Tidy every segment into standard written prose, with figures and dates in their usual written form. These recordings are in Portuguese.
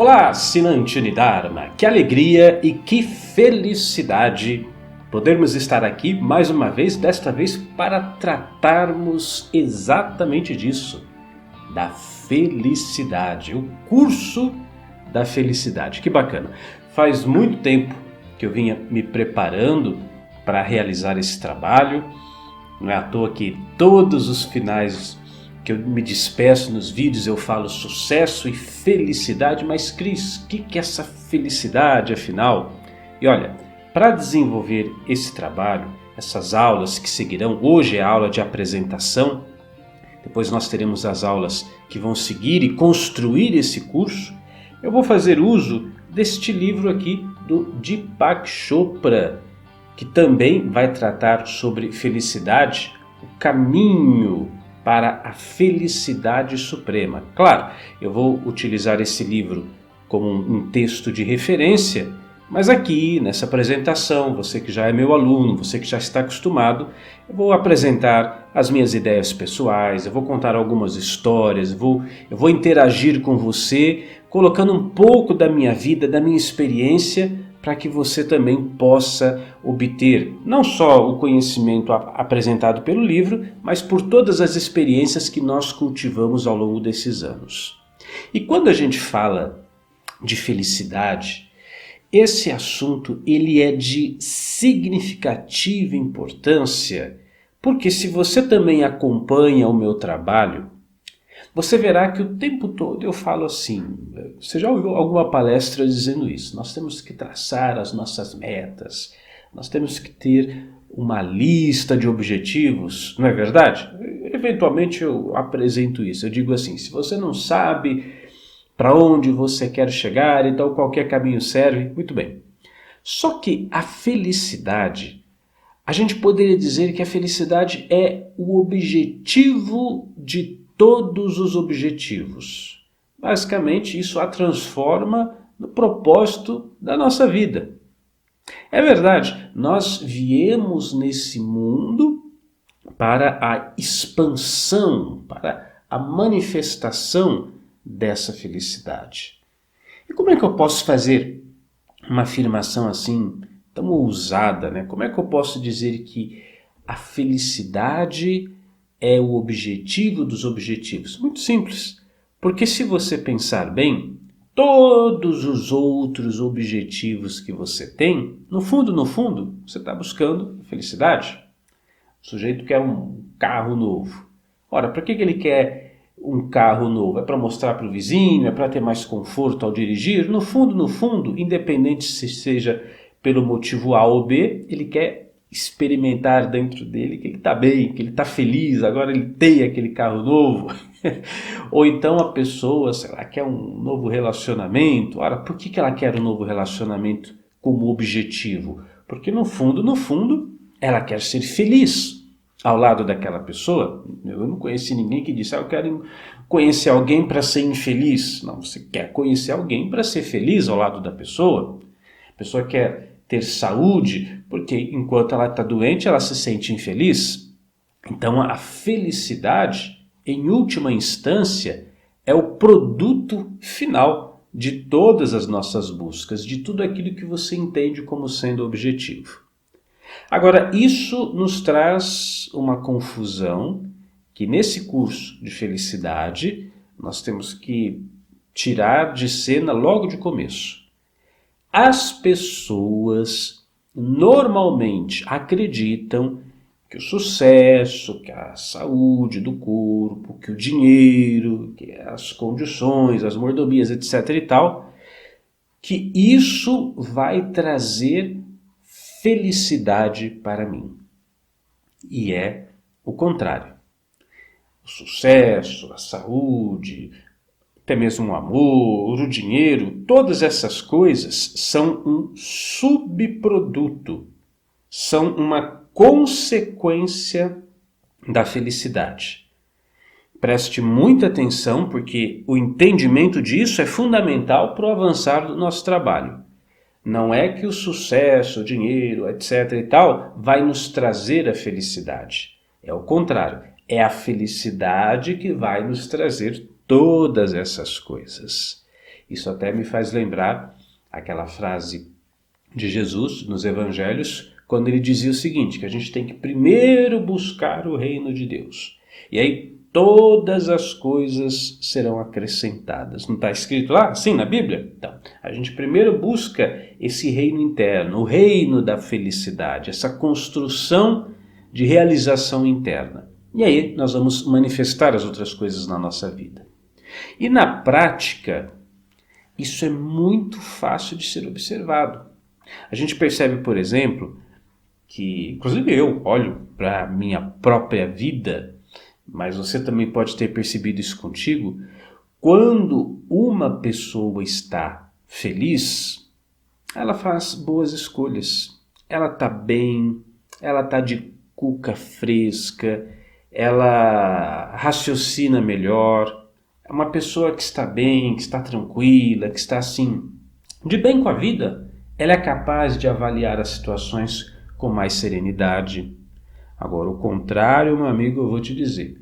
Olá, assinante Unidharma, que alegria e que felicidade podermos estar aqui mais uma vez, desta vez para tratarmos exatamente disso, da felicidade, o curso da felicidade. Que bacana! Faz muito tempo que eu vinha me preparando para realizar esse trabalho, não é à toa que todos os finais que eu me despeço nos vídeos eu falo sucesso e felicidade, mas Cris, o que é essa felicidade afinal? E olha, para desenvolver esse trabalho, essas aulas que seguirão, hoje é a aula de apresentação, depois nós teremos as aulas que vão seguir e construir esse curso, eu vou fazer uso deste livro aqui do Deepak Chopra, que também vai tratar sobre felicidade, o caminho para a felicidade suprema. Claro, eu vou utilizar esse livro como um texto de referência, mas aqui nessa apresentação, você que já é meu aluno, você que já está acostumado, eu vou apresentar as minhas ideias pessoais, eu vou contar algumas histórias, eu vou interagir com você, colocando um pouco da minha vida, da minha experiência, para que você também possa obter não só o conhecimento apresentado pelo livro, mas por todas as experiências que nós cultivamos ao longo desses anos. E quando a gente fala de felicidade, esse assunto ele é de significativa importância, porque se você também acompanha o meu trabalho, você verá que o tempo todo eu falo assim, você já ouviu alguma palestra dizendo isso, nós temos que traçar as nossas metas, nós temos que ter uma lista de objetivos, não é verdade? Eventualmente eu apresento isso, eu digo assim, se você não sabe para onde você quer chegar, então qualquer caminho serve, muito bem. Só que a felicidade, a gente poderia dizer que a felicidade é o objetivo de todos os objetivos. Basicamente, isso a transforma no propósito da nossa vida. É verdade, nós viemos nesse mundo para a expansão, para a manifestação dessa felicidade. E como é que eu posso fazer uma afirmação assim, tão ousada, né? Como é que eu posso dizer que a felicidade é o objetivo dos objetivos? Muito simples, porque se você pensar bem, todos os outros objetivos que você tem, no fundo, você está buscando felicidade. O sujeito quer um carro novo. Ora, para que ele quer um carro novo? É para mostrar para o vizinho? É para ter mais conforto ao dirigir? No fundo, independente se seja pelo motivo A ou B, ele quer experimentar dentro dele que ele está bem, que ele está feliz, agora ele tem aquele carro novo. Ou então a pessoa, sei lá, quer um novo relacionamento. Ora, por que ela quer um novo relacionamento como objetivo? Porque no fundo, ela quer ser feliz ao lado daquela pessoa. Eu não conheci ninguém que disse, eu quero conhecer alguém para ser infeliz. Não, você quer conhecer alguém para ser feliz ao lado da pessoa. A pessoa quer ter saúde, porque enquanto ela está doente, ela se sente infeliz. Então a felicidade, em última instância, é o produto final de todas as nossas buscas, de tudo aquilo que você entende como sendo objetivo. Agora, isso nos traz uma confusão que nesse curso de felicidade nós temos que tirar de cena logo de começo. As pessoas normalmente acreditam que o sucesso, que a saúde do corpo, que o dinheiro, que as condições, as mordomias, etc. e tal, que isso vai trazer felicidade para mim. E é o contrário. O sucesso, a saúde, até mesmo o amor, o dinheiro, todas essas coisas são um subproduto, são uma consequência da felicidade. Preste muita atenção porque o entendimento disso é fundamental para o avançar do nosso trabalho. Não é que o sucesso, o dinheiro, etc. e tal, vai nos trazer a felicidade. É o contrário. É a felicidade que vai nos trazer todas essas coisas. Isso até me faz lembrar aquela frase de Jesus nos Evangelhos, quando ele dizia o seguinte, que a gente tem que primeiro buscar o reino de Deus. E aí todas as coisas serão acrescentadas. Não está escrito lá, assim, na Bíblia? Então, a gente primeiro busca esse reino interno, o reino da felicidade, essa construção de realização interna. E aí nós vamos manifestar as outras coisas na nossa vida. E na prática, isso é muito fácil de ser observado. A gente percebe, por exemplo, que, inclusive eu olho para a minha própria vida, mas você também pode ter percebido isso contigo, quando uma pessoa está feliz, ela faz boas escolhas, ela está bem, ela está de cuca fresca, ela raciocina melhor, é uma pessoa que está bem, que está tranquila, que está assim, de bem com a vida, ela é capaz de avaliar as situações com mais serenidade. Agora, o contrário, meu amigo, eu vou te dizer.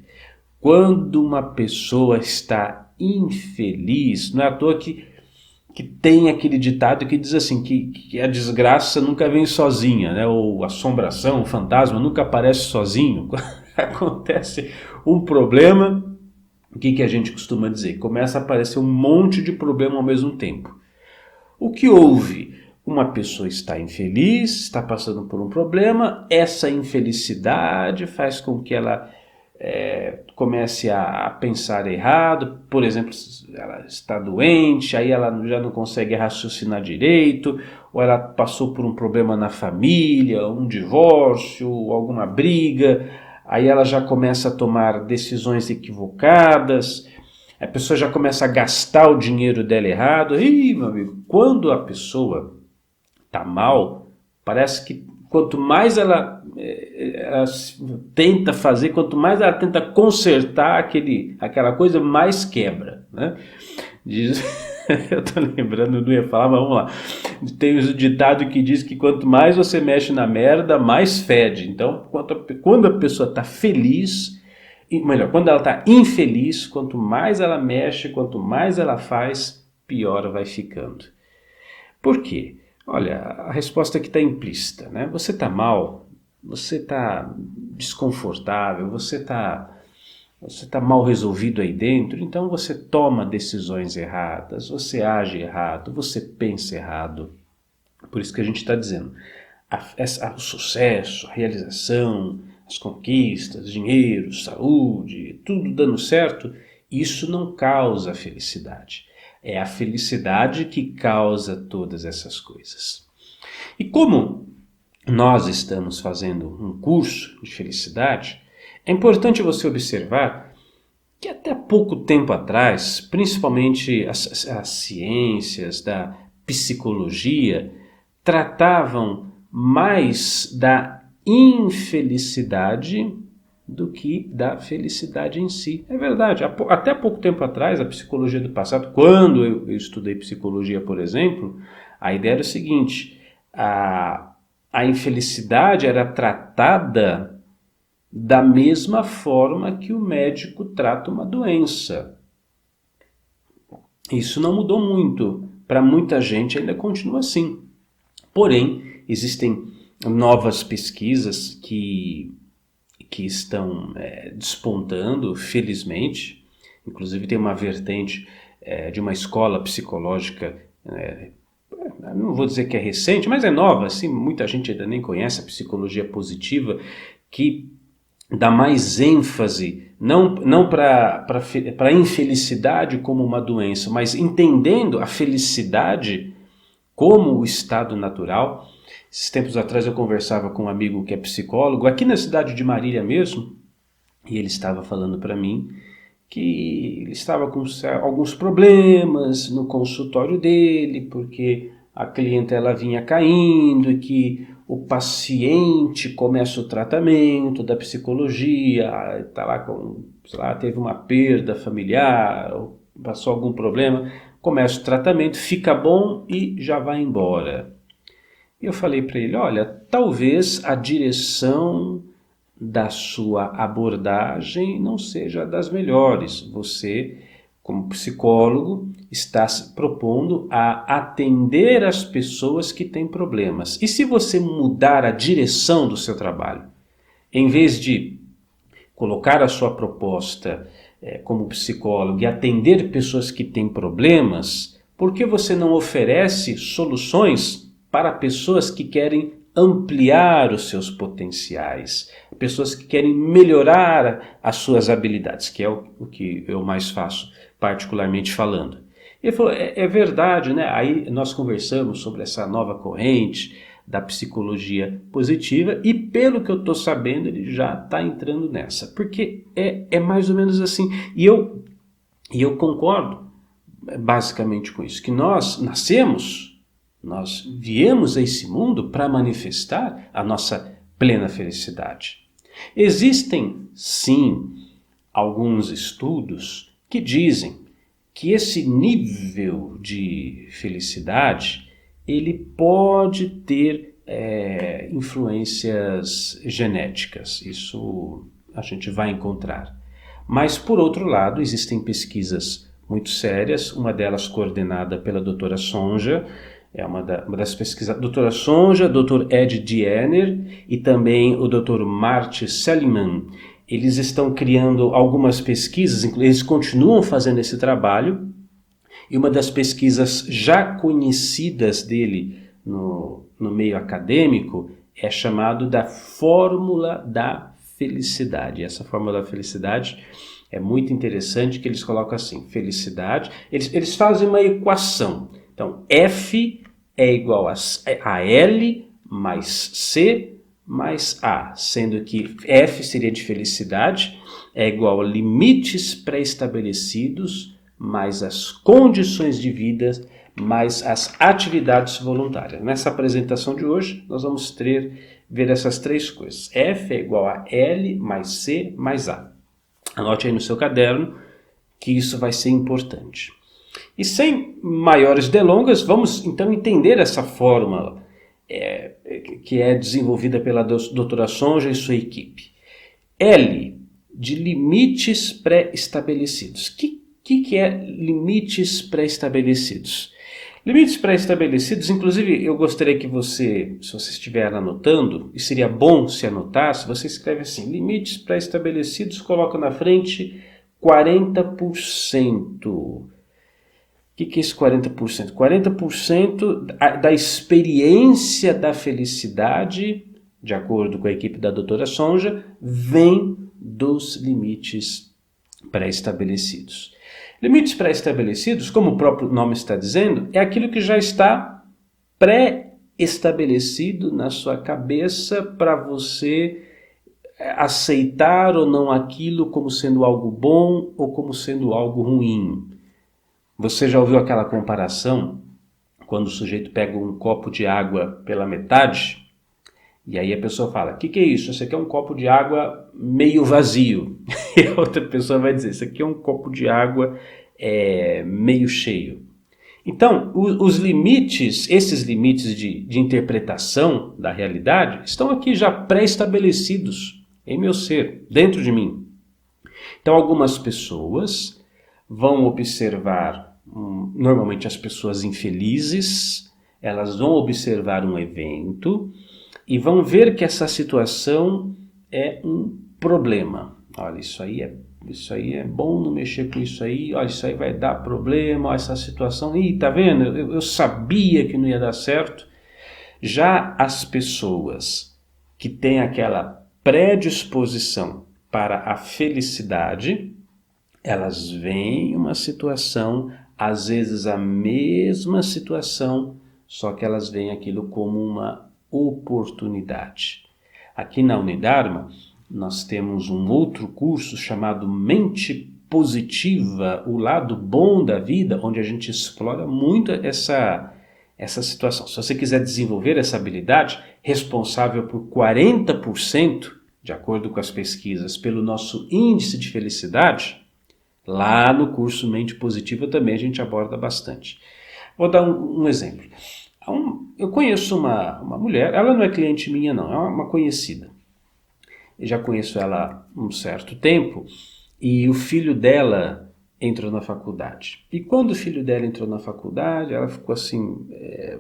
Quando uma pessoa está infeliz, não é à toa que tem aquele ditado que diz assim, que a desgraça nunca vem sozinha, né? Ou a assombração, o fantasma nunca aparece sozinho. Quando acontece um problema, o que a gente costuma dizer? Começa a aparecer um monte de problema ao mesmo tempo. O que houve? Uma pessoa está infeliz, está passando por um problema, essa infelicidade faz com que ela comece a pensar errado, por exemplo, ela está doente, aí ela já não consegue raciocinar direito, ou ela passou por um problema na família, um divórcio, alguma briga, aí ela já começa a tomar decisões equivocadas, a pessoa já começa a gastar o dinheiro dela errado. Ih, meu amigo, quando a pessoa está mal, parece que quanto mais ela tenta fazer, quanto mais ela tenta consertar aquela coisa, mais quebra, né? Eu estou lembrando, não ia falar, mas vamos lá. Tem o ditado que diz que quanto mais você mexe na merda, mais fede. Então, quando a pessoa está feliz, melhor, quando ela está infeliz, quanto mais ela mexe, quanto mais ela faz, pior vai ficando. Por quê? Olha, a resposta aqui está implícita, né? Você está mal, você está desconfortável, você está mal resolvido aí dentro, então você toma decisões erradas, você age errado, você pensa errado. Por isso que a gente está dizendo, o sucesso, a realização, as conquistas, dinheiro, saúde, tudo dando certo, isso não causa felicidade. É a felicidade que causa todas essas coisas. E como nós estamos fazendo um curso de felicidade, é importante você observar que até pouco tempo atrás, principalmente as ciências da psicologia, tratavam mais da infelicidade do que da felicidade em si. É verdade, até pouco tempo atrás, a psicologia do passado, quando eu estudei psicologia, por exemplo, a ideia era o seguinte, a infelicidade era tratada da mesma forma que o médico trata uma doença. Isso não mudou muito, para muita gente ainda continua assim. Porém, existem novas pesquisas que estão despontando, felizmente. Inclusive tem uma vertente de uma escola psicológica, não vou dizer que é recente, mas é nova, assim, muita gente ainda nem conhece a psicologia positiva, que dá mais ênfase, não para a infelicidade como uma doença, mas entendendo a felicidade como o estado natural. Esses tempos atrás eu conversava com um amigo que é psicólogo, aqui na cidade de Marília mesmo, e ele estava falando para mim que ele estava com alguns problemas no consultório dele, porque a clientela vinha caindo e que o paciente começa o tratamento da psicologia, está lá com, sei lá, teve uma perda familiar, ou passou algum problema, começa o tratamento, fica bom e já vai embora. E eu falei para ele, olha, talvez a direção da sua abordagem não seja das melhores. Você como psicólogo, está se propondo a atender as pessoas que têm problemas. E se você mudar a direção do seu trabalho, em vez de colocar a sua proposta como psicólogo e atender pessoas que têm problemas, por que você não oferece soluções para pessoas que querem ampliar os seus potenciais, pessoas que querem melhorar as suas habilidades, que é o que eu mais faço, particularmente falando. Ele falou, é verdade, né? Aí nós conversamos sobre essa nova corrente da psicologia positiva e pelo que eu estou sabendo ele já está entrando nessa, porque é mais ou menos assim. E eu concordo basicamente com isso, que nós nascemos, nós viemos a esse mundo para manifestar a nossa plena felicidade. Existem, sim, alguns estudos que dizem que esse nível de felicidade ele pode ter influências genéticas, isso a gente vai encontrar. Mas, por outro lado, existem pesquisas muito sérias, uma delas coordenada pela doutora Sonja, uma das pesquisadoras, doutora Sonja, doutor Ed Diener e também o doutor Marty Seligman. Eles estão criando algumas pesquisas, eles continuam fazendo esse trabalho, e uma das pesquisas já conhecidas dele no meio acadêmico é chamado da Fórmula da Felicidade. Essa Fórmula da Felicidade é muito interessante, que eles colocam assim, felicidade, eles fazem uma equação. Então, F é igual a L mais C mais A, sendo que F seria de felicidade, é igual a limites pré-estabelecidos mais as condições de vida mais as atividades voluntárias. Nessa apresentação de hoje, nós vamos ver essas três coisas. F é igual a L mais C mais A. Anote aí no seu caderno que isso vai ser importante. E sem maiores delongas, vamos então entender essa fórmula que é desenvolvida pela doutora Sonja e sua equipe. L, de limites pré-estabelecidos. O que é limites pré-estabelecidos? Limites pré-estabelecidos, inclusive eu gostaria que você, se você estiver anotando, e seria bom se anotasse, você escreve assim, limites pré-estabelecidos, coloca na frente 40%. O que é esse 40%? 40% da experiência da felicidade, de acordo com a equipe da doutora Sonja, vem dos limites pré-estabelecidos. Limites pré-estabelecidos, como o próprio nome está dizendo, é aquilo que já está pré-estabelecido na sua cabeça para você aceitar ou não aquilo como sendo algo bom ou como sendo algo ruim. Você já ouviu aquela comparação quando o sujeito pega um copo de água pela metade e aí a pessoa fala, o que é isso? Isso aqui é um copo de água meio vazio. E a outra pessoa vai dizer, isso aqui é um copo de água meio cheio. Então, os limites, esses limites de interpretação da realidade estão aqui já pré-estabelecidos em meu ser, dentro de mim. Então, algumas pessoas vão observar, normalmente as pessoas infelizes, elas vão observar um evento e vão ver que essa situação é um problema. Olha, isso aí é bom não mexer com isso aí, olha, isso aí vai dar problema, olha essa situação, tá vendo? Eu sabia que não ia dar certo. Já as pessoas que têm aquela predisposição para a felicidade, elas veem uma situação, às vezes a mesma situação, só que elas veem aquilo como uma oportunidade. Aqui na Unidarma, nós temos um outro curso chamado Mente Positiva, o lado bom da vida, onde a gente explora muito essa situação. Se você quiser desenvolver essa habilidade, responsável por 40%, de acordo com as pesquisas, pelo nosso índice de felicidade, lá no curso Mente Positiva também a gente aborda bastante. Vou dar um exemplo. Eu conheço uma mulher, ela não é cliente minha não, é uma conhecida. Eu já conheço ela há um certo tempo e o filho dela entrou na faculdade. E quando o filho dela entrou na faculdade, ela ficou assim,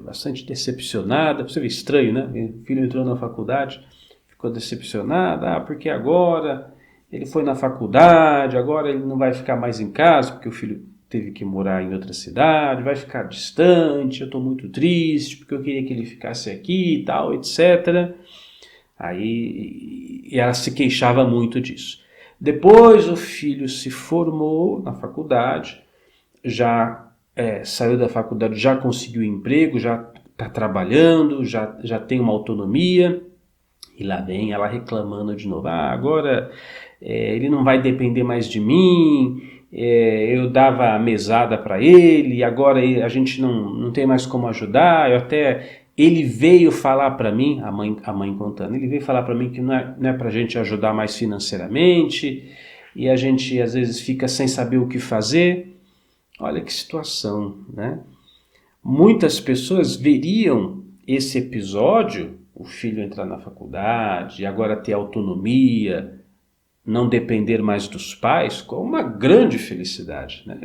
bastante decepcionada. Você vê, estranho, né? O filho entrou na faculdade, ficou decepcionada, porque agora ele foi na faculdade, agora ele não vai ficar mais em casa, porque o filho teve que morar em outra cidade, vai ficar distante, eu estou muito triste, porque eu queria que ele ficasse aqui e tal, etc. Aí ela se queixava muito disso. Depois o filho se formou na faculdade, já saiu da faculdade, já conseguiu emprego, já está trabalhando, já tem uma autonomia. E lá vem ela reclamando de novo. Agora ele não vai depender mais de mim, eu dava a mesada para ele, agora a gente não tem mais como ajudar. Ele veio falar para mim, a mãe contando, ele veio falar para mim que não é para a gente ajudar mais financeiramente, e a gente às vezes fica sem saber o que fazer. Olha que situação, né? Muitas pessoas veriam esse episódio, o filho entrar na faculdade, agora ter autonomia, não depender mais dos pais, como uma grande felicidade, né?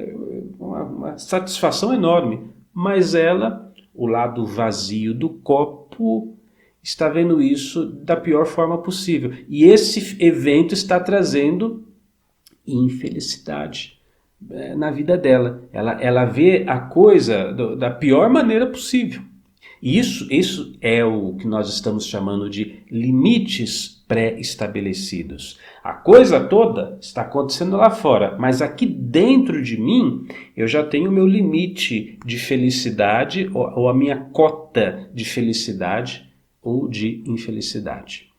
Uma satisfação enorme. Mas ela, o lado vazio do copo, está vendo isso da pior forma possível. E esse evento está trazendo infelicidade na vida dela. Ela vê a coisa da pior maneira possível. E isso é o que nós estamos chamando de limites pré-estabelecidos. A coisa toda está acontecendo lá fora, mas aqui dentro de mim eu já tenho o meu limite de felicidade ou a minha cota de felicidade ou de infelicidade.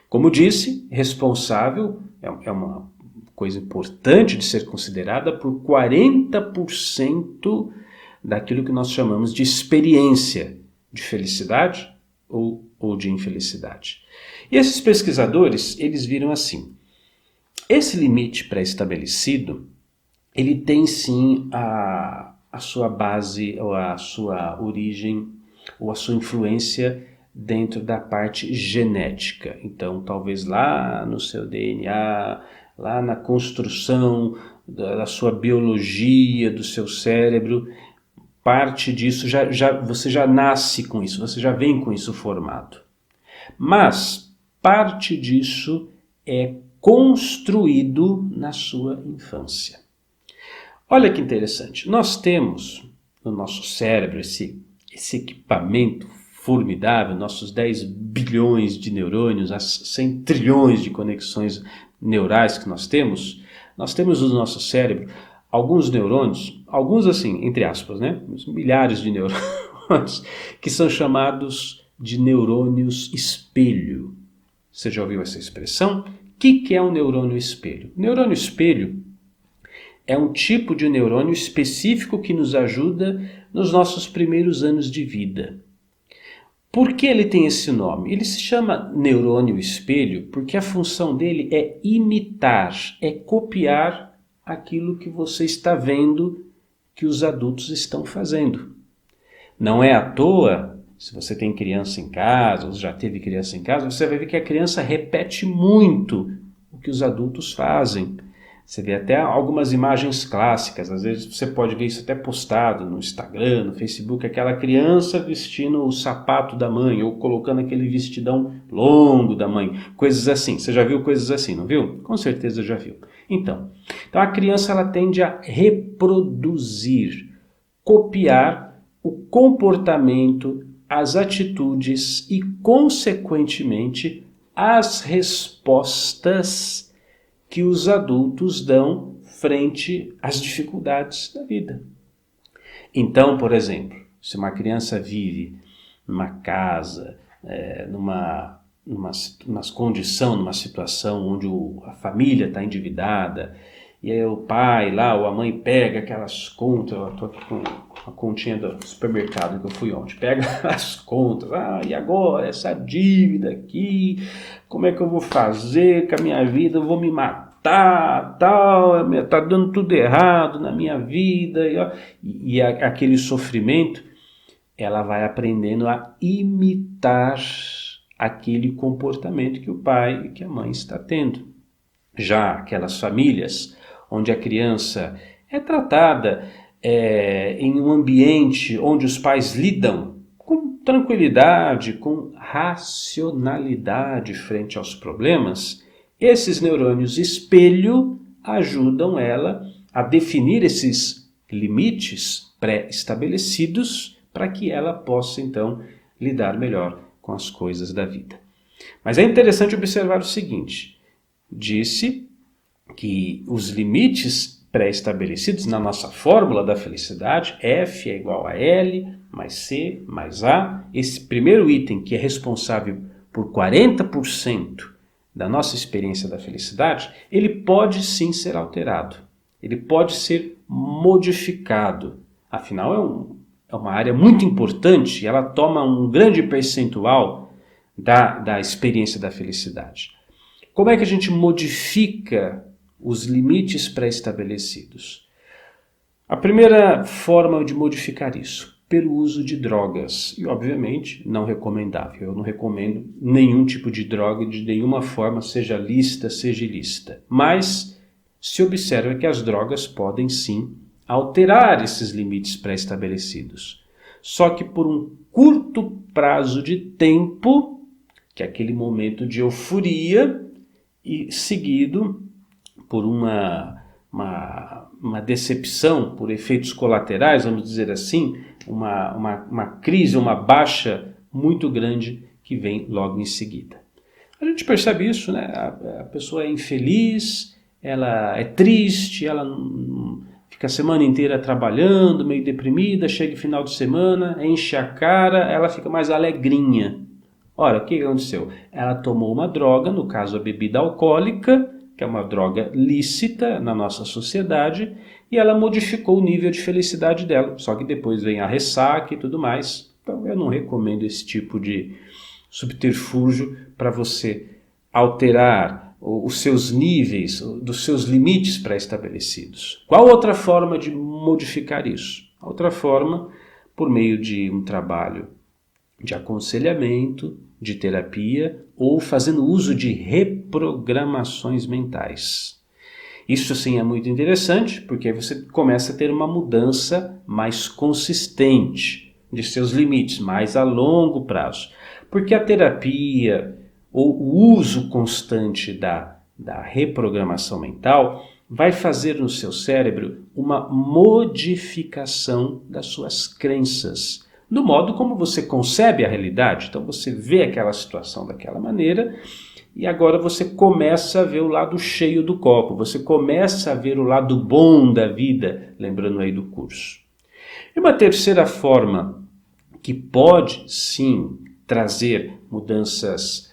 Como disse, responsável é uma coisa importante de ser considerada por 40% daquilo que nós chamamos de experiência de felicidade ou de infelicidade. E esses pesquisadores, eles viram assim, esse limite pré-estabelecido, ele tem sim a sua base, ou a sua origem, ou a sua influência dentro da parte genética. Então, talvez lá no seu DNA, lá na construção da sua biologia, do seu cérebro, parte disso, você já nasce com isso, você já vem com isso formado. Mas parte disso é construído na sua infância. Olha que interessante, nós temos no nosso cérebro esse equipamento formidável, nossos 10 bilhões de neurônios, as 100 trilhões de conexões neurais que nós temos no nosso cérebro alguns neurônios, alguns assim, entre aspas, né? Milhares de neurônios, que são chamados de neurônios espelho. Você já ouviu essa expressão? O que é um neurônio espelho? Neurônio espelho é um tipo de neurônio específico que nos ajuda nos nossos primeiros anos de vida. Por que ele tem esse nome? Ele se chama neurônio espelho porque a função dele é imitar, é copiar aquilo que você está vendo que os adultos estão fazendo. Não é à toa, se você tem criança em casa, ou já teve criança em casa, você vai ver que a criança repete muito o que os adultos fazem. Você vê até algumas imagens clássicas, às vezes você pode ver isso até postado no Instagram, no Facebook, aquela criança vestindo o sapato da mãe, ou colocando aquele vestidão longo da mãe, coisas assim. Você já viu coisas assim, não viu? Com certeza já viu. Então a criança ela tende a reproduzir, copiar o comportamento, as atitudes e, consequentemente, as respostas que os adultos dão frente às dificuldades da vida. Então, por exemplo, se uma criança vive numa casa, numa condição, numa situação onde a família está endividada, e aí o pai lá ou a mãe pega aquelas contas, eu estou aqui com a continha do supermercado que eu fui ontem, pega as contas, e agora essa dívida aqui, como é que eu vou fazer com a minha vida, eu vou me matar, tal, tá dando tudo errado na minha vida, e aquele sofrimento, ela vai aprendendo a imitar aquele comportamento que o pai e que a mãe está tendo. Já aquelas famílias onde a criança é tratada em um ambiente onde os pais lidam com tranquilidade, com racionalidade frente aos problemas, esses neurônios espelho ajudam ela a definir esses limites pré-estabelecidos para que ela possa, então, lidar melhor com as coisas da vida. Mas é interessante observar o seguinte: disse que os limites pré-estabelecidos na nossa fórmula da felicidade, F é igual a L mais C mais A, esse primeiro item que é responsável por 40% da nossa experiência da felicidade, ele pode sim ser alterado, ele pode ser modificado. Afinal, é uma área muito importante, ela toma um grande percentual da experiência da felicidade. Como é que a gente modifica os limites pré-estabelecidos? A primeira forma de modificar isso, pelo uso de drogas. E, obviamente, não recomendável. Eu não recomendo nenhum tipo de droga de nenhuma forma, seja lícita, seja ilícita. Mas se observa que as drogas podem, sim, alterar esses limites pré-estabelecidos. Só que por um curto prazo de tempo, que é aquele momento de euforia, e seguido por uma decepção, por efeitos colaterais, vamos dizer assim, uma crise, uma baixa muito grande que vem logo em seguida. A gente percebe isso, né? A pessoa é infeliz, ela é triste, ela fica a semana inteira trabalhando, meio deprimida, chega final de semana, enche a cara, ela fica mais alegrinha. Ora, o que aconteceu? Ela tomou uma droga, no caso a bebida alcoólica, que é uma droga lícita na nossa sociedade, e ela modificou o nível de felicidade dela. Só que depois vem a ressaca e tudo mais. Então eu não recomendo esse tipo de subterfúgio para você alterar os seus níveis, dos seus limites pré-estabelecidos. Qual outra forma de modificar isso? Outra forma, por meio de um trabalho de aconselhamento, de terapia ou fazendo uso de reprogramações mentais. Isso sim é muito interessante, porque aí você começa a ter uma mudança mais consistente de seus limites, mais a longo prazo. Porque a terapia ou o uso constante da reprogramação mental vai fazer no seu cérebro uma modificação das suas crenças, do modo como você concebe a realidade. Então você vê aquela situação daquela maneira e agora você começa a ver o lado cheio do copo, você começa a ver o lado bom da vida, lembrando aí do curso. E uma terceira forma que pode sim trazer mudanças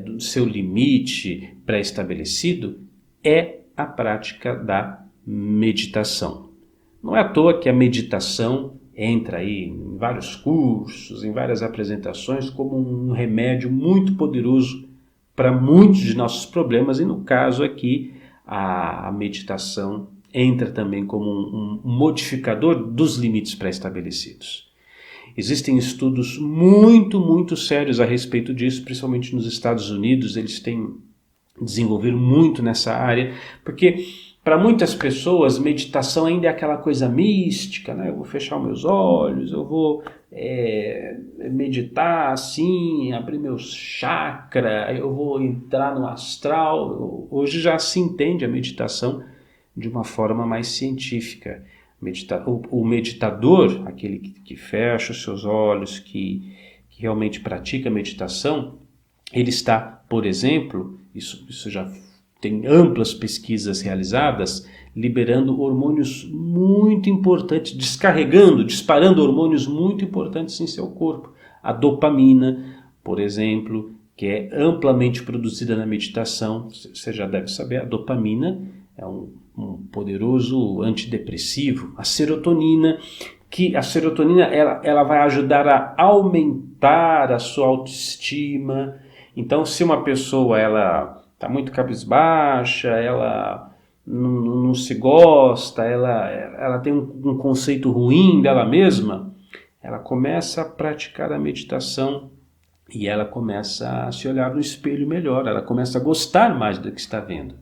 do seu limite pré-estabelecido é a prática da meditação. Não é à toa que a meditação entra aí em vários cursos, em várias apresentações, como um remédio muito poderoso para muitos de nossos problemas, e no caso aqui a meditação entra também como um modificador dos limites pré-estabelecidos. Existem estudos muito sérios a respeito disso, principalmente nos Estados Unidos. Eles têm desenvolvido muito nessa área, porque para muitas pessoas, meditação ainda é aquela coisa mística, né? Eu vou fechar os meus olhos, eu vou meditar assim, abrir meus chakras, eu vou entrar no astral. Hoje já se entende a meditação de uma forma mais científica. O meditador, aquele que fecha os seus olhos, que realmente pratica a meditação, ele está, por exemplo, isso já tem amplas pesquisas realizadas, liberando hormônios muito importantes, disparando hormônios muito importantes em seu corpo. A dopamina, por exemplo, que é amplamente produzida na meditação. Você já deve saber, a dopamina é um poderoso antidepressivo. A serotonina, ela vai ajudar a aumentar a sua autoestima. Então, se uma pessoa ela está muito cabisbaixa, ela não se gosta, ela tem um conceito ruim dela mesma, ela começa a praticar a meditação e ela começa a se olhar no espelho melhor, ela começa a gostar mais do que está vendo.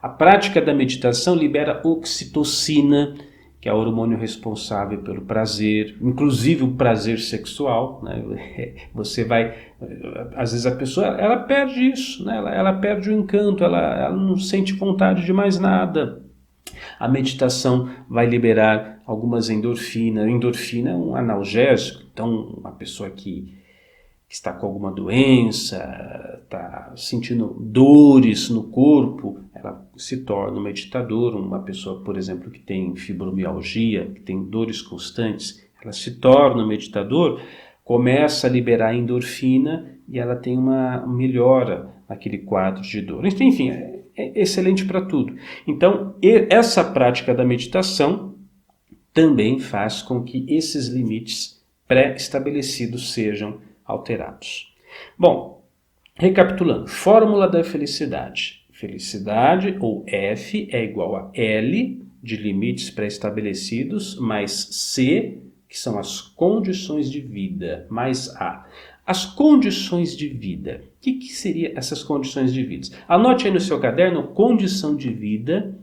A prática da meditação libera oxitocina, que é o hormônio responsável pelo prazer, inclusive o prazer sexual, né? Você vai, às vezes a pessoa, ela perde isso, né? Ela perde o encanto, ela não sente vontade de mais nada. A meditação vai liberar algumas endorfinas. Endorfina é um analgésico, então uma pessoa que está com alguma doença, está sentindo dores no corpo, ela se torna um meditador. Uma pessoa, por exemplo, que tem fibromialgia, que tem dores constantes, ela se torna um meditador, começa a liberar endorfina e ela tem uma melhora naquele quadro de dor. Enfim, é excelente para tudo. Então, essa prática da meditação também faz com que esses limites pré-estabelecidos sejam alterados. Bom, recapitulando, fórmula da felicidade. Felicidade, ou F, é igual a L, de limites pré-estabelecidos, mais C, que são as condições de vida, mais A. As condições de vida. O que seriam essas condições de vida? Anote aí no seu caderno, condição de vida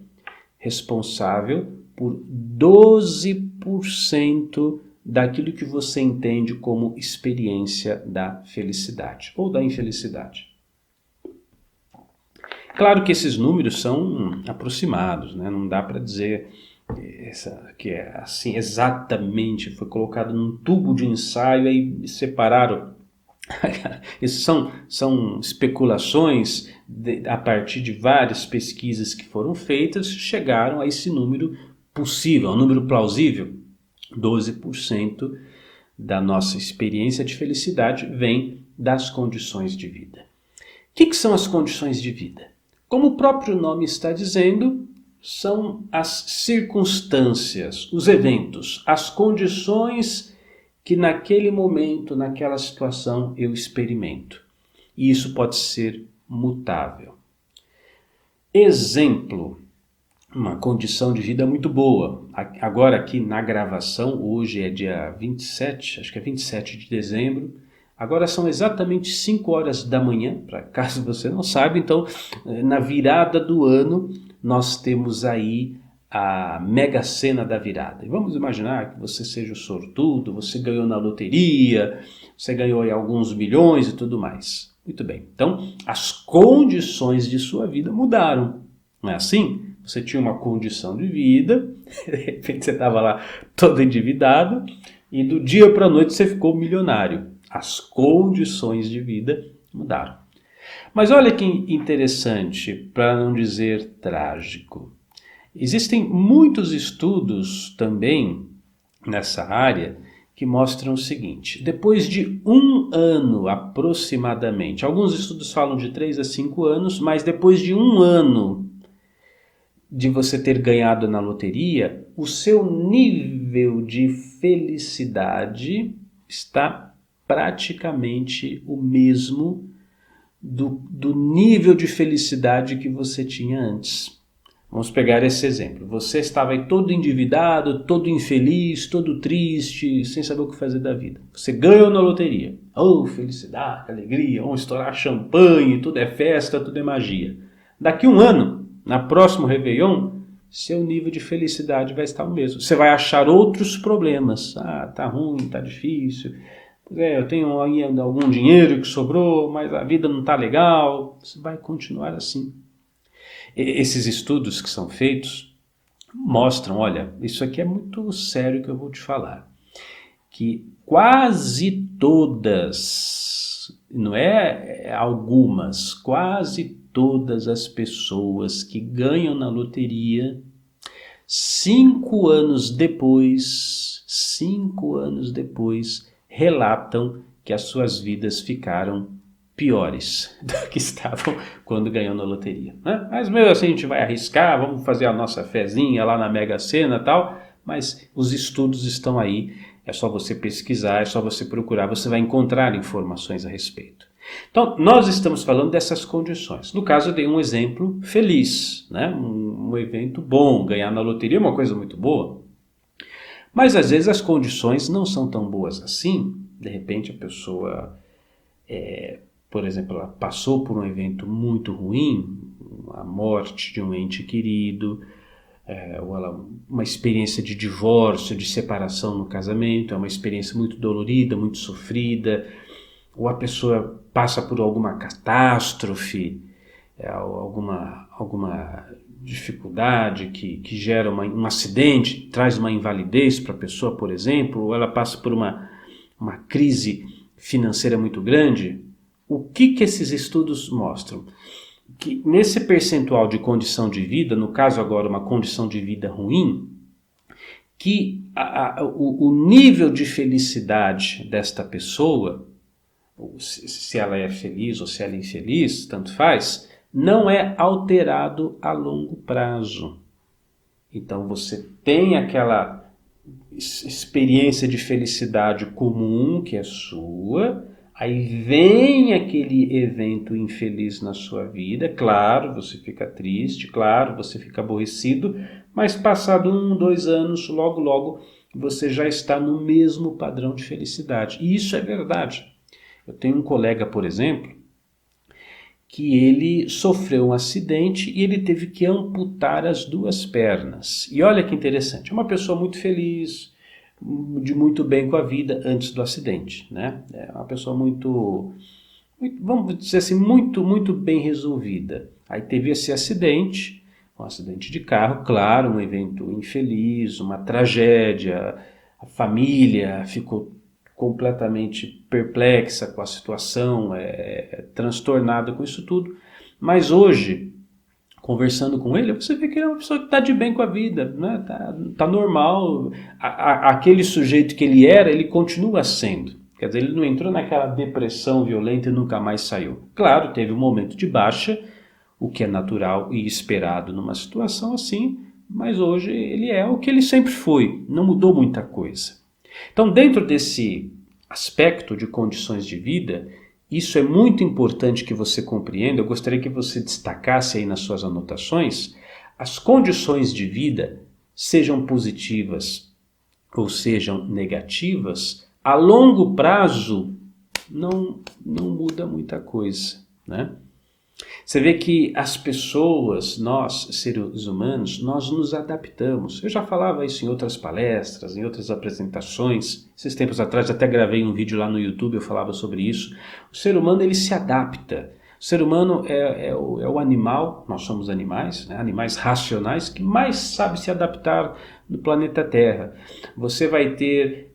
responsável por 12% daquilo que você entende como experiência da felicidade ou da infelicidade. Claro que esses números são aproximados, né? Não dá para dizer que é assim exatamente, foi colocado num tubo de ensaio e separaram. Isso são especulações a partir de várias pesquisas que foram feitas, chegaram a esse número possível, um número plausível. 12% da nossa experiência de felicidade vem das condições de vida. O que são as condições de vida? Como o próprio nome está dizendo, são as circunstâncias, os eventos, as condições que naquele momento, naquela situação eu experimento. E isso pode ser mutável. Exemplo. Uma condição de vida muito boa. Agora aqui na gravação, hoje é dia 27, acho que é 27 de dezembro. Agora são exatamente 5 horas da manhã, para caso você não saiba. Então, na virada do ano, nós temos aí a Mega Sena da virada. E vamos imaginar que você seja o sortudo, você ganhou na loteria, você ganhou aí alguns milhões e tudo mais. Muito bem. Então, as condições de sua vida mudaram. Não é assim? Você tinha uma condição de vida, de repente você estava lá todo endividado e do dia para a noite você ficou milionário. As condições de vida mudaram. Mas olha que interessante, para não dizer trágico. Existem muitos estudos também nessa área que mostram o seguinte: depois de 1 ano aproximadamente, alguns estudos falam de 3 a 5 anos, mas depois de 1 ano de você ter ganhado na loteria, o seu nível de felicidade está praticamente o mesmo do nível de felicidade que você tinha antes. Vamos pegar esse exemplo. Você estava aí todo endividado, todo infeliz, todo triste, sem saber o que fazer da vida. Você ganhou na loteria. Oh, felicidade, alegria, vamos estourar champanhe, tudo é festa, tudo é magia. Daqui 1 ano, na próximo Réveillon, seu nível de felicidade vai estar o mesmo. Você vai achar outros problemas. Ah, tá ruim, tá difícil. Eu tenho ainda algum dinheiro que sobrou, mas a vida não tá legal. Você vai continuar assim. Esses estudos que são feitos mostram, olha, isso aqui é muito sério que eu vou te falar, que quase todas, não é algumas, quase todas as pessoas que ganham na loteria, 5 anos depois, relatam que as suas vidas ficaram piores do que estavam quando ganhou na loteria, né? Mas mesmo assim a gente vai arriscar, vamos fazer a nossa fezinha lá na Mega Sena e tal, mas os estudos estão aí, é só você pesquisar, é só você procurar, você vai encontrar informações a respeito. Então, nós estamos falando dessas condições. No caso, eu dei um exemplo feliz, né? Um evento bom, ganhar na loteria é uma coisa muito boa. Mas às vezes as condições não são tão boas assim. De repente a pessoa, por exemplo, ela passou por um evento muito ruim, uma morte de um ente querido, ou uma experiência de divórcio, de separação no casamento, é uma experiência muito dolorida, muito sofrida, ou a pessoa passa por alguma catástrofe, alguma dificuldade que gera um acidente, traz uma invalidez para a pessoa, por exemplo, ou ela passa por uma crise financeira muito grande. O que esses estudos mostram? Que nesse percentual de condição de vida, no caso agora uma condição de vida ruim, que o nível de felicidade desta pessoa, se ela é feliz ou se ela é infeliz, tanto faz, não é alterado a longo prazo. Então você tem aquela experiência de felicidade comum que é sua, aí vem aquele evento infeliz na sua vida, claro, você fica triste, claro, você fica aborrecido, mas passado 1, 2 anos, logo você já está no mesmo padrão de felicidade. E isso é verdade. Eu tenho um colega, por exemplo, que ele sofreu um acidente e ele teve que amputar as 2 pernas. E olha que interessante, é uma pessoa muito feliz, de muito bem com a vida antes do acidente, né? É uma pessoa muito, vamos dizer assim, muito bem resolvida. Aí teve esse acidente, um acidente de carro, claro, um evento infeliz, uma tragédia, a família ficou completamente perplexa com a situação, transtornada com isso tudo, mas hoje, conversando com ele, você vê que ele é uma pessoa que está de bem com a vida, né? Tá normal, aquele sujeito que ele era, ele continua sendo, quer dizer, ele não entrou naquela depressão violenta e nunca mais saiu. Claro, teve um momento de baixa, o que é natural e esperado numa situação assim, mas hoje ele é o que ele sempre foi, não mudou muita coisa. Então, dentro desse aspecto de condições de vida, isso é muito importante que você compreenda. Eu gostaria que você destacasse aí nas suas anotações, as condições de vida, sejam positivas ou sejam negativas, a longo prazo não muda muita coisa, né? Você vê que as pessoas, nós, seres humanos, nós nos adaptamos. Eu já falava isso em outras palestras, em outras apresentações. Esses tempos atrás até gravei um vídeo lá no YouTube, eu falava sobre isso. O ser humano, ele se adapta. O ser humano é o animal, nós somos animais, né? Animais racionais, que mais sabe se adaptar no planeta Terra. Você vai ter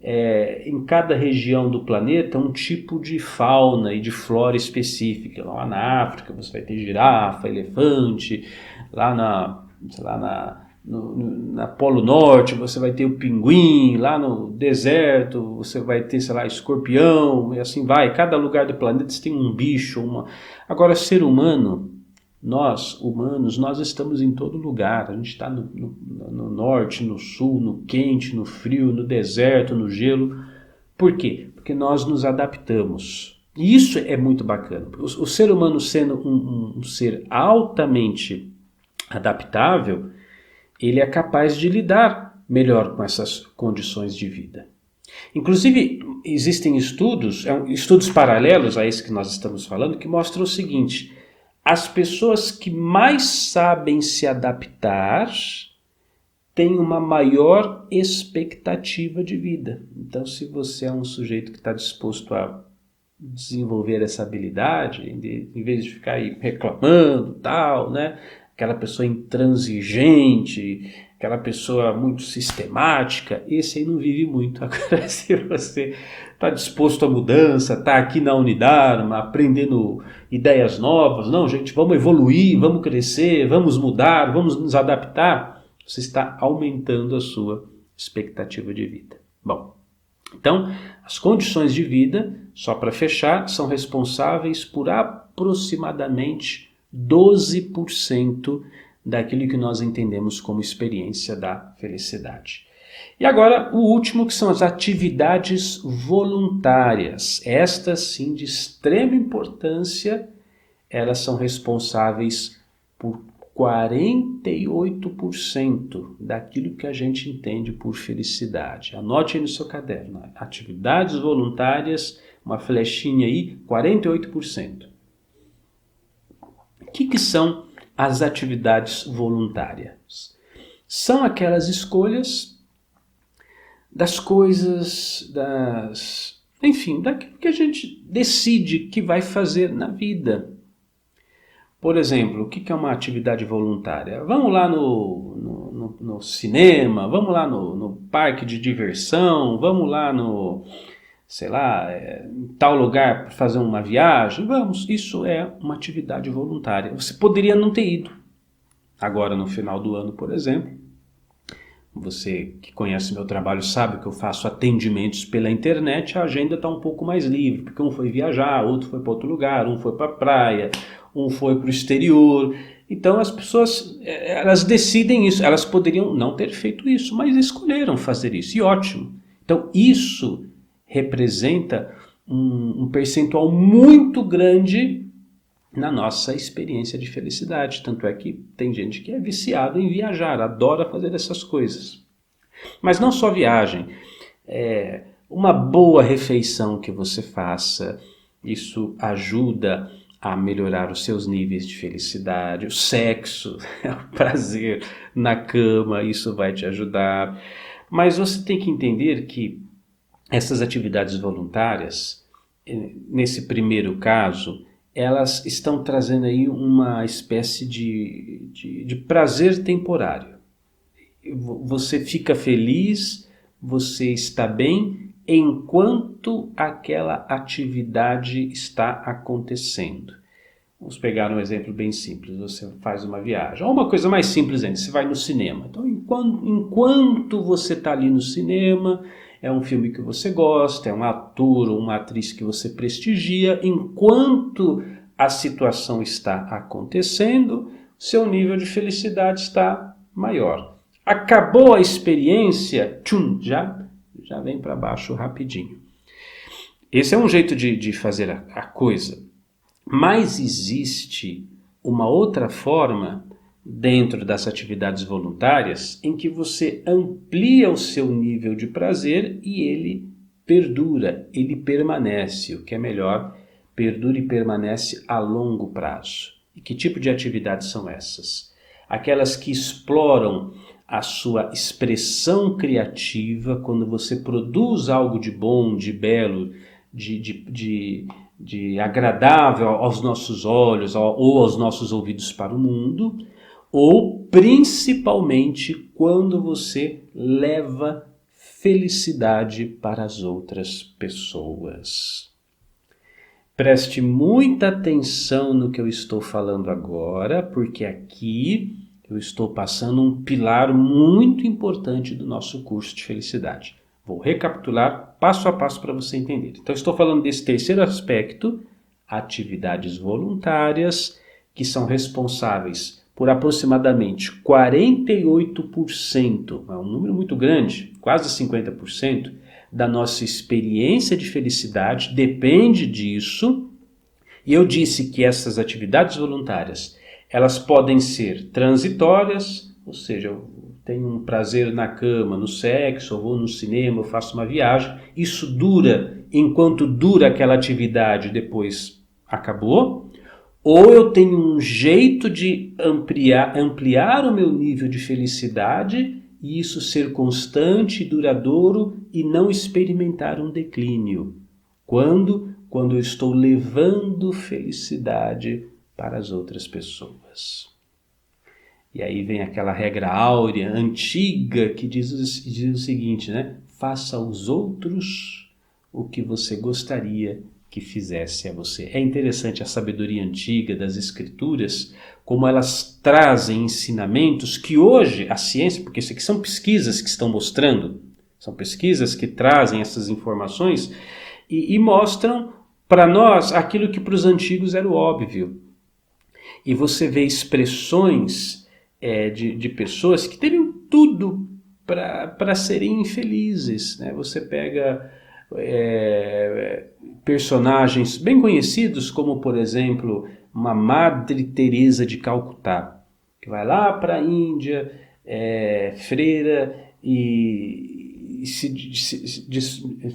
em cada região do planeta um tipo de fauna e de flora específica. Lá na África você vai ter girafa, elefante, lá na Polo Norte você vai ter o pinguim, lá no deserto você vai ter, sei lá, escorpião, e assim vai. Cada lugar do planeta você tem um bicho, Agora, ser humano, nós, humanos, nós estamos em todo lugar. A gente está no norte, no sul, no quente, no frio, no deserto, no gelo. Por quê? Porque nós nos adaptamos. E isso é muito bacana. O ser humano sendo um ser altamente adaptável, ele é capaz de lidar melhor com essas condições de vida. Inclusive, existem estudos paralelos a esse que nós estamos falando, que mostram o seguinte: as pessoas que mais sabem se adaptar têm uma maior expectativa de vida. Então, se você é um sujeito que está disposto a desenvolver essa habilidade, em vez de ficar aí reclamando, tal, né? Aquela pessoa intransigente, aquela pessoa muito sistemática, esse aí não vive muito. Agora, se você está disposto à mudança, está aqui na Unidarma, aprendendo ideias novas, não, gente, vamos evoluir, vamos crescer, vamos mudar, vamos nos adaptar, você está aumentando a sua expectativa de vida. Bom, então, as condições de vida, só para fechar, são responsáveis por aproximadamente 12% daquilo que nós entendemos como experiência da felicidade. E agora, o último, que são as atividades voluntárias. Estas, sim, de extrema importância, elas são responsáveis por 48% daquilo que a gente entende por felicidade. Anote aí no seu caderno. Atividades voluntárias, uma flechinha aí, 48%. O que são as atividades voluntárias? São aquelas escolhas das coisas, enfim, daquilo que a gente decide que vai fazer na vida. Por exemplo, o que é uma atividade voluntária? Vamos lá no cinema, vamos lá no parque de diversão, vamos lá sei lá, em tal lugar para fazer uma viagem. Vamos, isso é uma atividade voluntária. Você poderia não ter ido. Agora, no final do ano, por exemplo, você que conhece meu trabalho sabe que eu faço atendimentos pela internet, a agenda está um pouco mais livre, porque um foi viajar, outro foi para outro lugar, um foi para a praia, um foi para o exterior. Então as pessoas, elas decidem isso, elas poderiam não ter feito isso, mas escolheram fazer isso, e ótimo. Então isso representa um percentual muito grande na nossa experiência de felicidade. Tanto é que tem gente que é viciada em viajar, adora fazer essas coisas. Mas não só viagem, uma boa refeição que você faça, isso ajuda a melhorar os seus níveis de felicidade. O sexo, o prazer na cama, isso vai te ajudar. Mas você tem que entender que essas atividades voluntárias, nesse primeiro caso, elas estão trazendo aí uma espécie de prazer temporário. Você fica feliz, você está bem enquanto aquela atividade está acontecendo. Vamos pegar um exemplo bem simples, você faz uma viagem, ou uma coisa mais simples ainda, você vai no cinema. Então, enquanto você está ali no cinema, é um filme que você gosta, é um ator ou uma atriz que você prestigia, enquanto a situação está acontecendo, seu nível de felicidade está maior. Acabou a experiência, tchum, já vem para baixo rapidinho. Esse é um jeito de fazer a coisa. Mas existe uma outra forma dentro das atividades voluntárias em que você amplia o seu nível de prazer e ele perdura, ele permanece, o que é melhor, perdura e permanece a longo prazo. E que tipo de atividades são essas? Aquelas que exploram a sua expressão criativa, quando você produz algo de bom, de belo, de agradável aos nossos olhos ou aos nossos ouvidos para o mundo, ou principalmente quando você leva felicidade para as outras pessoas. Preste muita atenção no que eu estou falando agora, porque aqui eu estou passando um pilar muito importante do nosso curso de felicidade. Vou recapitular passo a passo para você entender. Então, estou falando desse terceiro aspecto, atividades voluntárias, que são responsáveis por aproximadamente 48%, é um número muito grande, quase 50%, da nossa experiência de felicidade depende disso. E eu disse que essas atividades voluntárias, elas podem ser transitórias, ou seja, eu tenho um prazer na cama, no sexo, eu vou no cinema, eu faço uma viagem, isso dura enquanto dura aquela atividade, depois acabou. Ou eu tenho um jeito de ampliar o meu nível de felicidade e isso ser constante, duradouro e não experimentar um declínio. Quando eu estou levando felicidade para as outras pessoas. E aí vem aquela regra áurea, antiga, que diz o seguinte, né? Faça aos outros o que você gostaria que fizesse a você. É interessante a sabedoria antiga das escrituras, como elas trazem ensinamentos que hoje a ciência, porque isso aqui são pesquisas que estão mostrando, são pesquisas que trazem essas informações e mostram para nós aquilo que para os antigos era o óbvio. E você vê expressões de pessoas que teriam tudo para serem infelizes, né? Você pega personagens bem conhecidos, como por exemplo uma Madre Teresa de Calcutá, que vai lá para a Índia, freira, e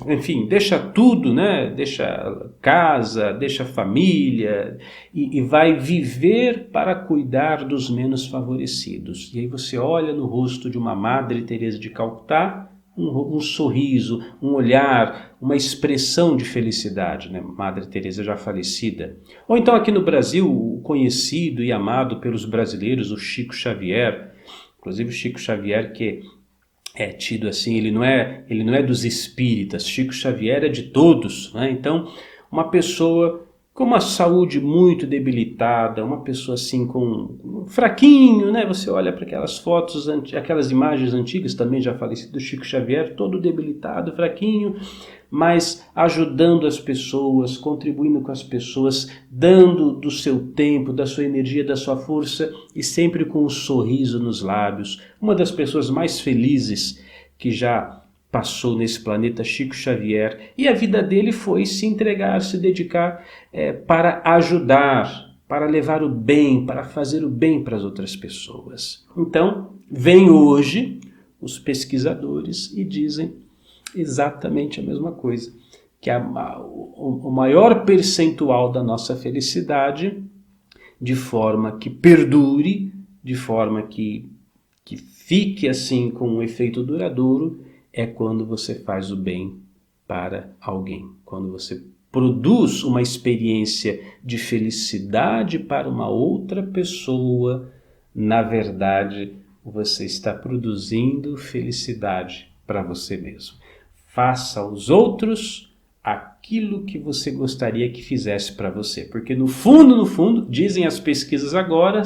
enfim, deixa tudo, né? Deixa casa, deixa família e vai viver para cuidar dos menos favorecidos. E aí você olha no rosto de uma Madre Teresa de Calcutá, um sorriso, um olhar, uma expressão de felicidade, né? Madre Teresa já falecida. Ou então aqui no Brasil, o conhecido e amado pelos brasileiros, o Chico Xavier. Inclusive o Chico Xavier, que é tido assim, ele não é dos espíritas, Chico Xavier é de todos, né? Então, uma pessoa com uma saúde muito debilitada, uma pessoa assim com fraquinho, né? Você olha para aquelas fotos, aquelas imagens antigas, também já falecido Chico Xavier, todo debilitado, fraquinho, mas ajudando as pessoas, contribuindo com as pessoas, dando do seu tempo, da sua energia, da sua força e sempre com um sorriso nos lábios. Uma das pessoas mais felizes que já passou nesse planeta, Chico Xavier, e a vida dele foi se entregar, se dedicar para ajudar, para levar o bem, para fazer o bem para as outras pessoas. Então, vem hoje os pesquisadores e dizem exatamente a mesma coisa, que o maior percentual da nossa felicidade, de forma que perdure, de forma que fique assim com um efeito duradouro, é quando você faz o bem para alguém, quando você produz uma experiência de felicidade para uma outra pessoa. Na verdade, você está produzindo felicidade para você mesmo. Faça aos outros aquilo que você gostaria que fizesse para você. Porque no fundo, dizem as pesquisas agora,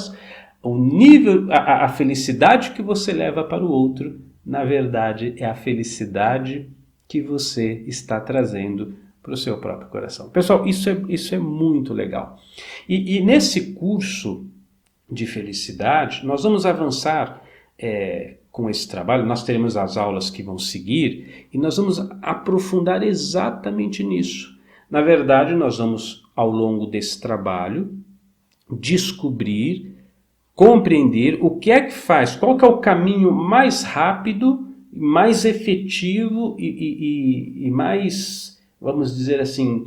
o nível, a felicidade que você leva para o outro, na verdade, é a felicidade que você está trazendo para o seu próprio coração. Pessoal, isso é muito legal. E nesse curso de felicidade, nós vamos avançar com esse trabalho, nós teremos as aulas que vão seguir e nós vamos aprofundar exatamente nisso. Na verdade, nós vamos, ao longo desse trabalho, descobrir, compreender o que é que faz, qual que é o caminho mais rápido, mais efetivo e mais, vamos dizer assim,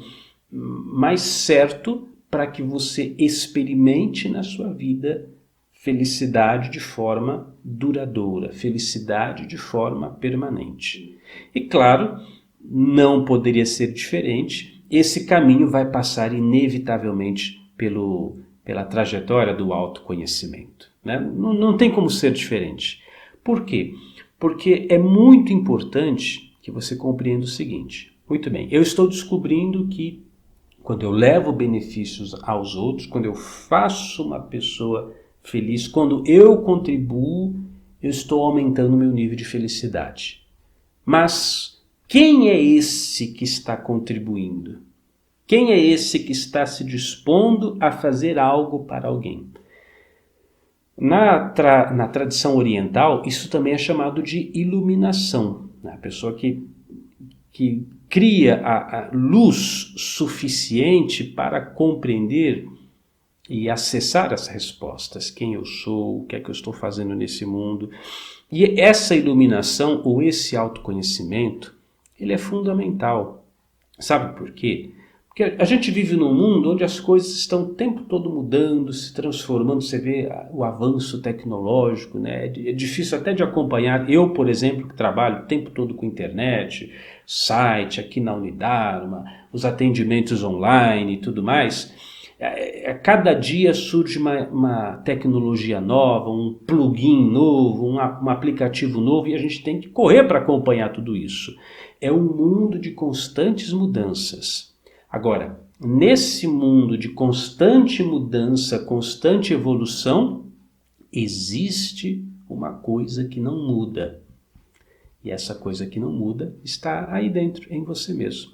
mais certo para que você experimente na sua vida felicidade de forma duradoura, felicidade de forma permanente. E claro, não poderia ser diferente, esse caminho vai passar inevitavelmente pela trajetória do autoconhecimento, né? Não tem como ser diferente. Por quê? Porque é muito importante que você compreenda o seguinte. Muito bem, eu estou descobrindo que quando eu levo benefícios aos outros, quando eu faço uma pessoa feliz, quando eu contribuo, eu estou aumentando o meu nível de felicidade. Mas quem é esse que está contribuindo? Quem é esse que está se dispondo a fazer algo para alguém? Na tradição oriental, isso também é chamado de iluminação. A pessoa que cria a luz suficiente para compreender e acessar as respostas. Quem eu sou, o que é que eu estou fazendo nesse mundo. E essa iluminação ou esse autoconhecimento, ele é fundamental. Sabe por quê? Porque a gente vive num mundo onde as coisas estão o tempo todo mudando, se transformando. Você vê o avanço tecnológico, né? É difícil até de acompanhar. Eu, por exemplo, que trabalho o tempo todo com internet, site aqui na Unidarma, os atendimentos online e tudo mais. Cada dia surge uma tecnologia nova, um plugin novo, um aplicativo novo, e a gente tem que correr para acompanhar tudo isso. É um mundo de constantes mudanças. Agora, nesse mundo de constante mudança, constante evolução, existe uma coisa que não muda. E essa coisa que não muda está aí dentro, em você mesmo.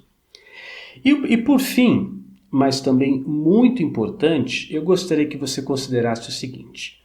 E por fim, mas também muito importante, eu gostaria que você considerasse o seguinte.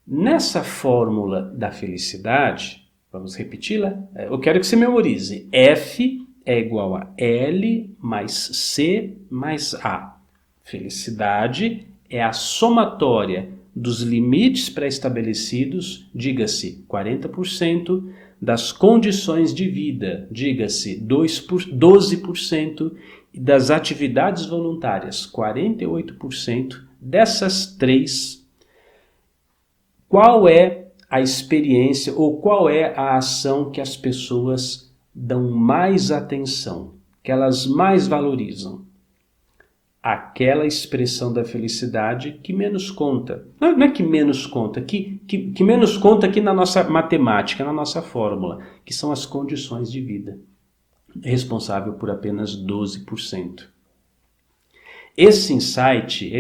Nessa fórmula da felicidade, vamos repeti-la? Eu quero que você memorize. F é igual a L mais C mais A. Felicidade é a somatória dos limites pré-estabelecidos, diga-se 40%, das condições de vida, diga-se 12%, e das atividades voluntárias, 48%, dessas três, qual é a experiência ou qual é a ação que as pessoas dão mais atenção, que elas mais valorizam? Aquela expressão da felicidade que menos conta. Não é que menos conta, que menos conta aqui na nossa matemática, na nossa fórmula, que são as condições de vida. É responsável por apenas 12%. Esse insight,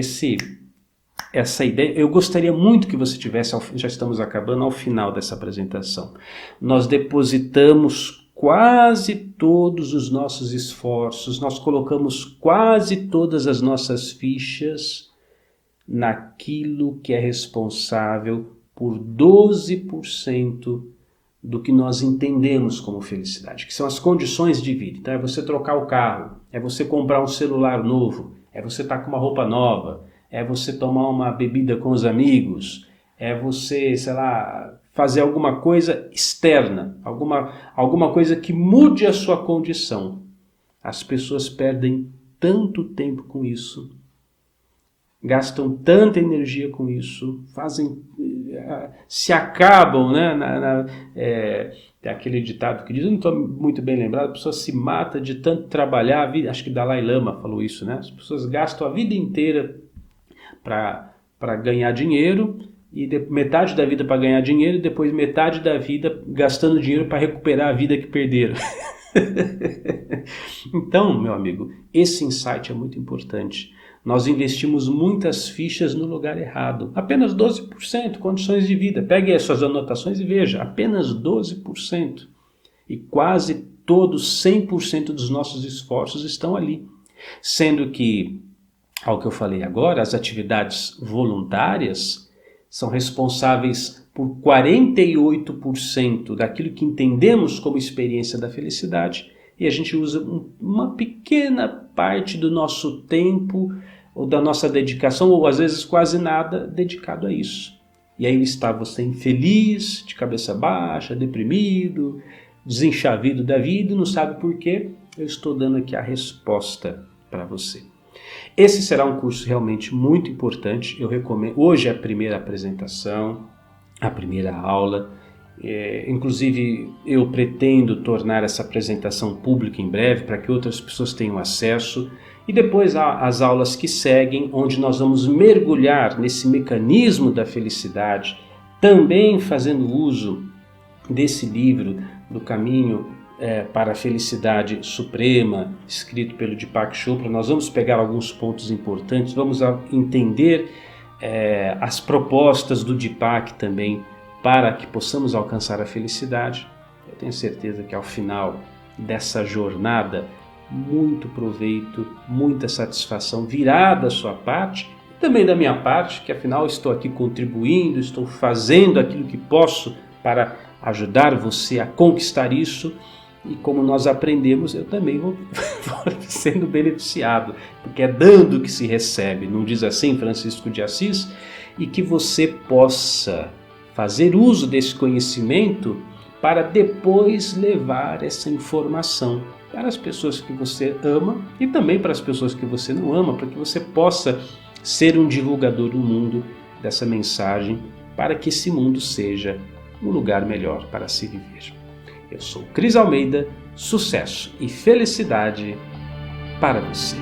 essa ideia, eu gostaria muito que você tivesse, já estamos acabando, ao final dessa apresentação. Nós depositamos quase todos os nossos esforços, nós colocamos quase todas as nossas fichas naquilo que é responsável por 12% do que nós entendemos como felicidade, que são as condições de vida. Então é você trocar o carro, é você comprar um celular novo, é você estar com uma roupa nova, é você tomar uma bebida com os amigos, é você, sei lá, fazer alguma coisa externa, alguma coisa que mude a sua condição. As pessoas perdem tanto tempo com isso, gastam tanta energia com isso, se acabam, né? Tem aquele ditado que diz, eu não estou muito bem lembrado, a pessoa se mata de tanto trabalhar, acho que Dalai Lama falou isso, né? As pessoas gastam a vida inteira para ganhar dinheiro, e metade da vida para ganhar dinheiro e depois metade da vida gastando dinheiro para recuperar a vida que perderam. Então, meu amigo, esse insight é muito importante. Nós investimos muitas fichas no lugar errado. Apenas 12% condições de vida. Pegue as suas anotações e veja, apenas 12%. E quase todos, 100% dos nossos esforços estão ali. Sendo que, ao que eu falei agora, as atividades voluntárias são responsáveis por 48% daquilo que entendemos como experiência da felicidade, e a gente usa uma pequena parte do nosso tempo, ou da nossa dedicação, ou às vezes quase nada, dedicado a isso. E aí está você infeliz, de cabeça baixa, deprimido, desenchavido da vida, e não sabe por quê. Eu estou dando aqui a resposta para você. Esse será um curso realmente muito importante, eu recomendo. Hoje é a primeira apresentação, a primeira aula, inclusive eu pretendo tornar essa apresentação pública em breve para que outras pessoas tenham acesso, e depois há as aulas que seguem, onde nós vamos mergulhar nesse mecanismo da felicidade, também fazendo uso desse livro, do Caminho para a Felicidade Suprema, escrito pelo Deepak Chopra. Nós vamos pegar alguns pontos importantes, vamos entender as propostas do Deepak também, para que possamos alcançar a felicidade. Eu tenho certeza que ao final dessa jornada, muito proveito, muita satisfação virá da sua parte, e também da minha parte, que afinal estou aqui contribuindo, estou fazendo aquilo que posso para ajudar você a conquistar isso. E como nós aprendemos, eu também vou sendo beneficiado, porque é dando que se recebe, não diz assim Francisco de Assis? E que você possa fazer uso desse conhecimento para depois levar essa informação para as pessoas que você ama e também para as pessoas que você não ama, para que você possa ser um divulgador do mundo dessa mensagem, para que esse mundo seja um lugar melhor para se viver. Eu sou Cris Almeida, sucesso e felicidade para você.